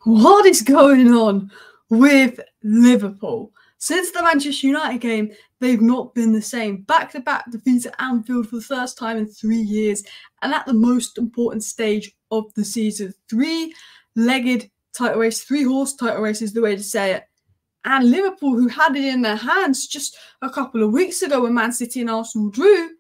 What is going on with Liverpool? Since the Manchester United game, they've not been the same. Back-to-back defeats at Anfield for the first time in 3 years, and at the most important stage of the season. Three-legged title race, three-horse title race is the way to say it. And Liverpool, who had it in their hands just a couple of weeks ago when Man City and Arsenal drew,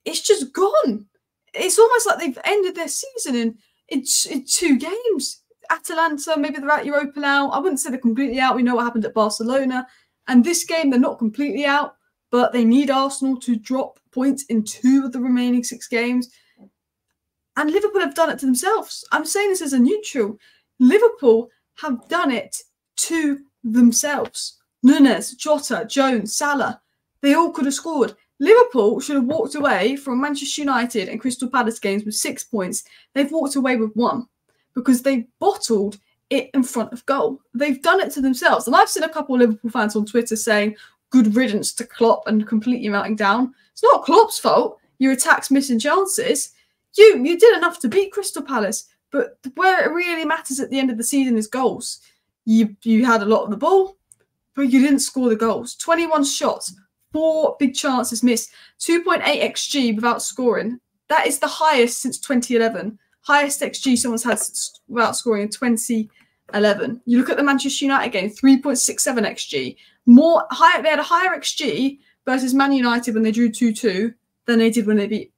it's just gone. It's almost like they've ended their season in 2 games. Atalanta, maybe they're out Europa now. I wouldn't say they're completely out. We know what happened at Barcelona. And this game, they're not completely out, but they need Arsenal to drop points in 2 of the remaining 6 games. And Liverpool have done it to themselves. I'm saying this as a neutral. Liverpool have done it to themselves. Nunes, Jota, Jones, Salah, they all could have scored. Liverpool should have walked away from Manchester United and Crystal Palace games with 6 points. They've walked away with 1 because they bottled it in front of goal. They've done it to themselves. And I've seen a couple of Liverpool fans on Twitter saying, good riddance to Klopp and completely melting down. It's not Klopp's fault. Your attack's missing chances. You did enough to beat Crystal Palace, but where it really matters at the end of the season is goals. You had a lot of the ball, but you didn't score the goals. 21 shots, 4 big chances missed, 2.8 XG without scoring. That is the highest since 2011. Highest XG someone's had without scoring in 2011. You look at the Manchester United game, 3.67 XG. They had a higher XG versus Man United when they drew 2-2 than they did when they beat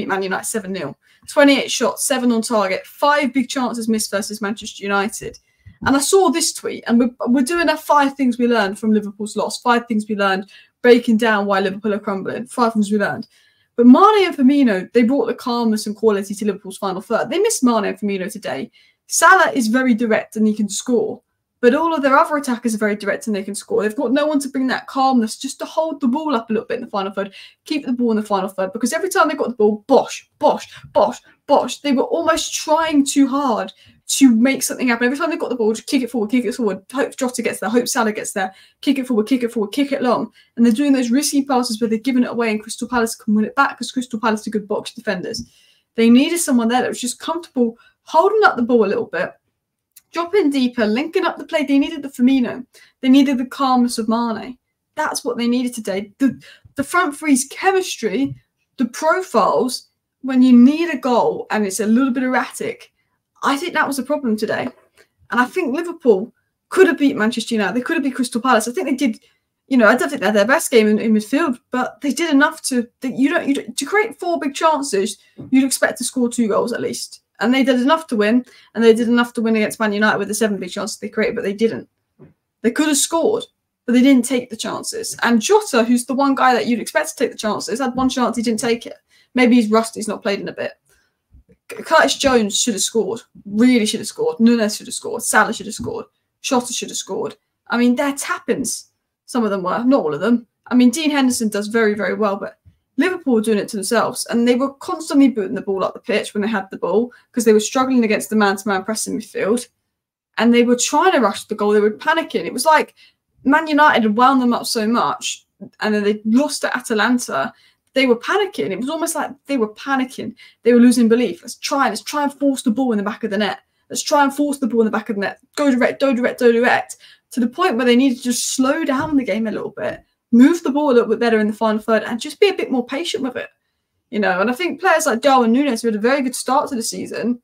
Man United 7-0. 28 shots, 7 on target, 5 big chances missed versus Manchester United. And I saw this tweet, and we're doing our 5 things we learned from Liverpool's loss. 5 things we learned, breaking down why Liverpool are crumbling. 5 things we learned. But Mane and Firmino, they brought the calmness and quality to Liverpool's final third. They missed Mane and Firmino today. Salah is very direct and he can score. But all of their other attackers are very direct and they can score. They've got no one to bring that calmness, just to hold the ball up a little bit in the final third, keep the ball in the final third. Because every time they got the ball, bosh, bosh, bosh, bosh. They were almost trying too hard to make something happen. Every time they got the ball, just kick it forward, hope Jota gets there, hope Salah gets there, kick it forward, kick it long. And they're doing those risky passes where they're giving it away and Crystal Palace can win it back because Crystal Palace are good box defenders. They needed someone there that was just comfortable holding up the ball a little bit, dropping deeper, linking up the play. They needed the Firmino. They needed the calmness of Mane. That's what they needed today. The front three's chemistry, the profiles, when you need a goal and it's a little bit erratic, I think that was a problem today. And I think Liverpool could have beat Manchester United. They could have beat Crystal Palace. I think they did, I don't think they're their best game in midfield, but they did enough to create 4 big chances, you'd expect to score 2 goals at least. And they did enough to win, and they did enough to win against Man United with the 7 big chances they created, but they didn't. They could have scored, but they didn't take the chances. And Jota, who's the one guy that you'd expect to take the chances, had 1 chance, he didn't take it. Maybe he's rusty, he's not played in a bit. Curtis Jones should have scored. Really should have scored. Nunes should have scored. Salah should have scored. Jota should have scored. I mean, they're tap-ins. Some of them were. Not all of them. I mean, Dean Henderson does very, very well, but Liverpool were doing it to themselves. And they were constantly booting the ball up the pitch when they had the ball because they were struggling against the man-to-man pressing midfield. And they were trying to rush the goal. They were panicking. It was like Man United had wound them up so much and then they lost to Atalanta. They were panicking. It was almost like they were panicking. They were losing belief. Let's try and force the ball in the back of the net. Let's try and force the ball in the back of the net. Go direct, to the point where they needed to just slow down the game a little bit, move the ball a little bit better in the final third, and just be a bit more patient with it. And I think players like Darwin Nunes, who had a very good start to the season,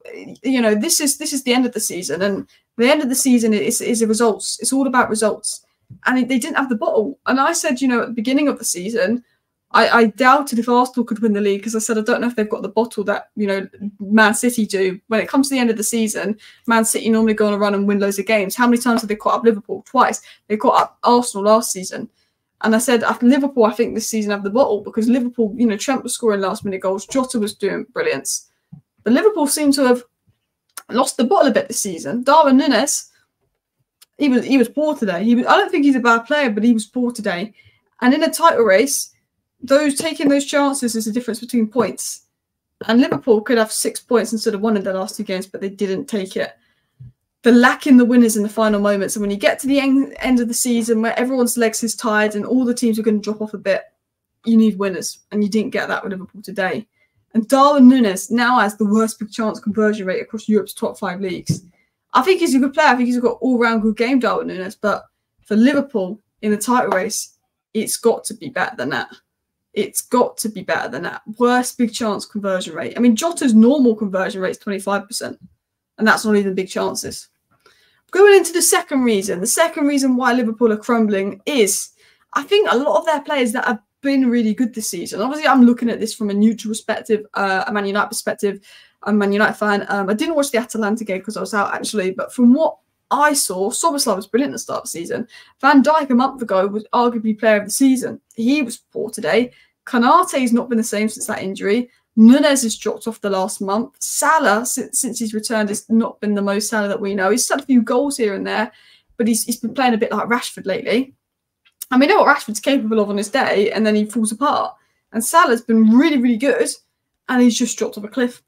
this is the end of the season, and the end of the season is the results. It's all about results, and they didn't have the bottle. And I said, at the beginning of the season, I doubted if Arsenal could win the league because I said I don't know if they've got the bottle that Man City do. When it comes to the end of the season, Man City normally go on a run and win loads of games. How many times have they caught up Liverpool? Twice. They caught up Arsenal last season. And I said, after Liverpool, I think this season have the bottle because Liverpool, Trent was scoring last-minute goals. Jota was doing brilliance. But Liverpool seemed to have lost the bottle a bit this season. Darwin Nunes, he was poor today. I don't think he's a bad player, but he was poor today. And in a title race, taking those chances is the difference between points. And Liverpool could have 6 points instead of 1 in their last 2 games, but they didn't take it. They're lacking the winners in the final moments. And when you get to the end of the season where everyone's legs is tired and all the teams are going to drop off a bit, you need winners. And you didn't get that with Liverpool today. And Darwin Núñez now has the worst big chance conversion rate across Europe's top 5 leagues. I think he's a good player. I think he's got all-round good game, Darwin Núñez. But for Liverpool in the title race, it's got to be better than that. It's got to be better than that. Worst big chance conversion rate. I mean, Jota's normal conversion rate is 25%. And that's not even big chances. Going into the second reason why Liverpool are crumbling is, I think a lot of their players that have been really good this season. Obviously, I'm looking at this from a neutral perspective, a Man United perspective. I'm a Man United fan. I didn't watch the Atalanta game because I was out, actually. But from what I saw, Soboslai was brilliant at the start of the season. Van Dijk a month ago was arguably player of the season. He was poor today. Konate's not been the same since that injury. Núñez has dropped off the last month. Salah, since he's returned, has not been the most Salah that we know. He's had a few goals here and there, but he's been playing a bit like Rashford lately. And we know what Rashford's capable of on his day, and then he falls apart. And Salah's been really, really good, and he's just dropped off a cliff.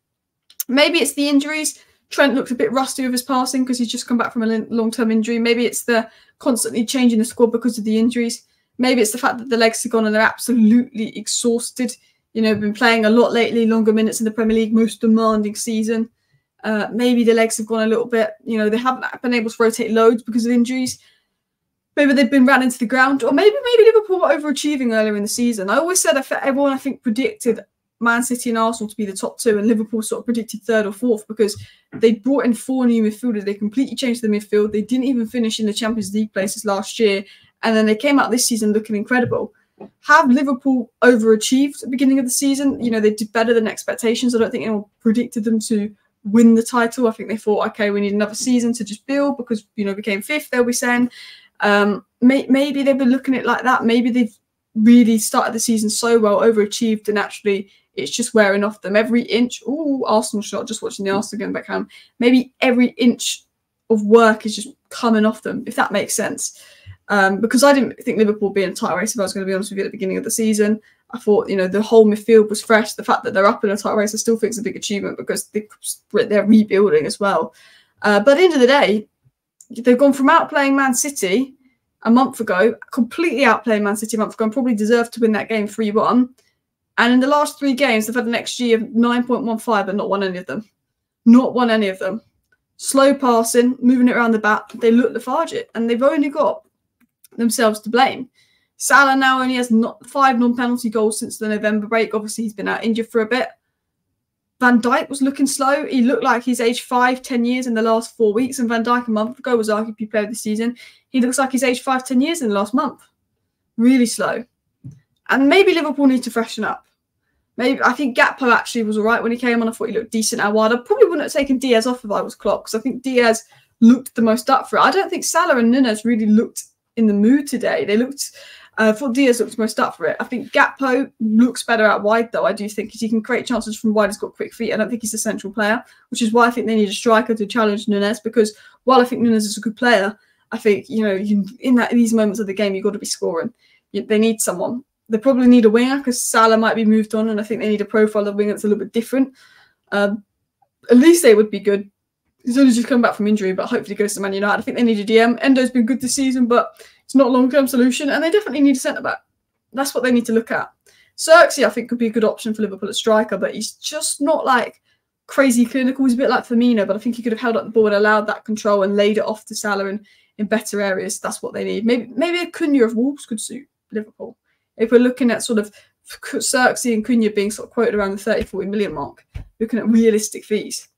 Maybe it's the injuries. Trent looks a bit rusty with his passing because he's just come back from a long-term injury. Maybe it's the constantly changing the squad because of the injuries. Maybe it's the fact that the legs are gone and they're absolutely exhausted. You know, been playing a lot lately, longer minutes in the Premier League, most demanding season. Maybe the legs have gone a little bit. You know, they haven't been able to rotate loads because of injuries. Maybe they've been ran into the ground. Or maybe Liverpool were overachieving earlier in the season. I always said everyone, I think, predicted Man City and Arsenal to be the top two, and Liverpool sort of predicted third or fourth because they brought in 4 new midfielders. They completely changed the midfield. They didn't even finish in the Champions League places last year. And then they came out this season looking incredible. Have Liverpool overachieved at the beginning of the season? You know, they did better than expectations. I don't think anyone predicted them to win the title. I think they thought, okay, we need another season to just build because, you know, we came 5th, they'll be saying. Maybe they've been looking at it like that. Maybe they've really started the season so well, overachieved, and actually it's just wearing off them. Every inch, Arsenal shot, just watching the Arsenal game back home. Maybe every inch of work is just coming off them, if that makes sense. Because I didn't think Liverpool would be in a title race, if I was going to be honest with you, at the beginning of the season. I thought, you know, the whole midfield was fresh. The fact that they're up in a title race, I still think is a big achievement because they're rebuilding as well. But at the end of the day, they've gone from outplaying Man City a month ago, completely outplaying Man City a month ago, and probably deserved to win that game 3-1. And in the last 3 games, they've had an XG of 9.15, but not won any of them. Not won any of them. Slow passing, moving it around the back. They look lethargic, and they've only got themselves to blame. Salah now only has 5 non-penalty goals since the November break. Obviously, he's been out injured for a bit. Van Dijk was looking slow. He looked like he's aged 5-10 years in the last 4 weeks. And Van Dijk a month ago was arguably player of the season. He looks like he's aged 5-10 years in the last month. Really slow. And maybe Liverpool need to freshen up. Maybe I think Gakpo actually was all right when he came on. I thought he looked decent out wide. I probably wouldn't have taken Diaz off if I was Klopp, because I think Diaz looked the most up for it. I don't think Salah and Núñez really looked in the mood today. They looked... I thought Diaz looked most up for it. I think Gakpo looks better out wide, though. I do think because he can create chances from wide. He's got quick feet. I don't think he's a central player, which is why I think they need a striker to challenge Núñez. Because while I think Núñez is a good player, I think, you know, in these moments of the game, you've got to be scoring. They need someone. They probably need a winger because Salah might be moved on, and I think they need a profile of winger that's a little bit different. At least they would be good. He's only just come back from injury, but hopefully goes to Man United. I think they need a DM. Endo's been good this season, but it's not a long-term solution, and they definitely need a centre-back. That's what they need to look at. Xerxes, I think, could be a good option for Liverpool at striker, but he's just not, like, crazy clinical. He's a bit like Firmino, but I think he could have held up the ball and allowed that control and laid it off to Salah in better areas. That's what they need. Maybe a Cunha of Wolves could suit Liverpool. If we're looking at sort of Xerxes and Cunha being sort of quoted around the 30-40 million mark, looking at realistic fees.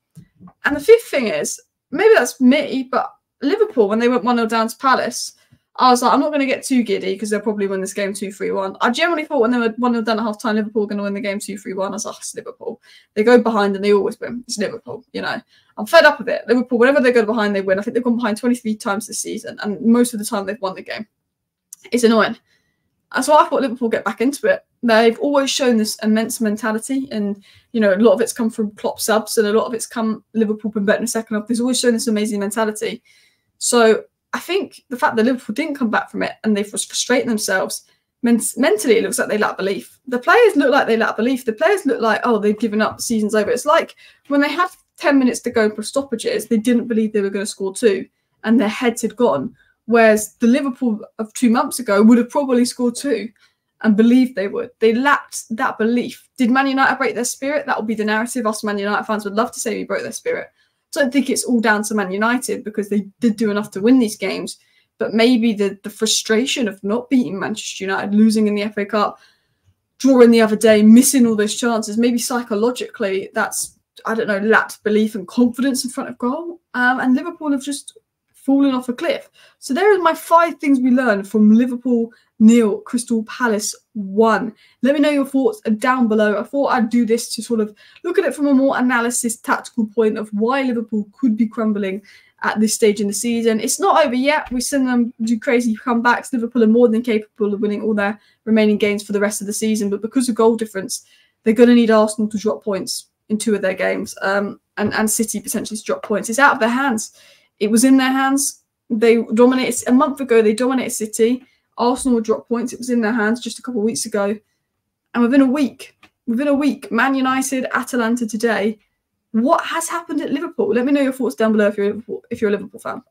And the fifth thing is, maybe that's me, but Liverpool, when they went 1-0 down to Palace, I was like, I'm not going to get too giddy because they'll probably win this game 2-3-1. I generally thought when they were 1-0 down at half time, Liverpool were going to win the game 2-3-1. I was like, it's Liverpool. They go behind and they always win. It's Liverpool, you know. I'm fed up with it. Liverpool, whenever they go behind, they win. I think they've gone behind 23 times this season, and most of the time they've won the game. It's annoying. So I thought Liverpool get back into it. They've always shown this immense mentality, and you know, a lot of it's come from Klopp subs, and a lot of it's come Liverpool been better in the second half. There's always shown this amazing mentality. So I think the fact that Liverpool didn't come back from it and they've frustrated themselves, mentally it looks like they lack belief. The players look like they lack belief. The players look like, oh, they've given up, the season's over. It's like when they had 10 minutes to go for stoppages, they didn't believe they were going to score 2 and their heads had gone. Whereas the Liverpool of 2 months ago would have probably scored 2. and believed they would. They lacked that belief. Did Man United break their spirit? That will be the narrative. Us Man United fans would love to say we broke their spirit. I don't think it's all down to Man United because they did do enough to win these games. But maybe the frustration of not beating Manchester United, losing in the FA Cup, drawing the other day, missing all those chances, maybe psychologically that's, I don't know, lacked belief and confidence in front of goal. And Liverpool have just fallen off a cliff. So there are my 5 things we learned from Liverpool 0, Crystal Palace 1. Let me know your thoughts down below. I thought I'd do this to sort of look at it from a more analysis, tactical point of why Liverpool could be crumbling at this stage in the season. It's not over yet. We've seen them do crazy comebacks. Liverpool are more than capable of winning all their remaining games for the rest of the season. But because of goal difference, they're going to need Arsenal to drop points in 2 of their games, and City potentially to drop points. It's out of their hands. It was in their hands. They dominated a month ago. They dominated City. Arsenal would drop points. It was in their hands just a couple of weeks ago. And within a week, Man United, Atalanta today. What has happened at Liverpool? Let me know your thoughts down below if you're a Liverpool fan.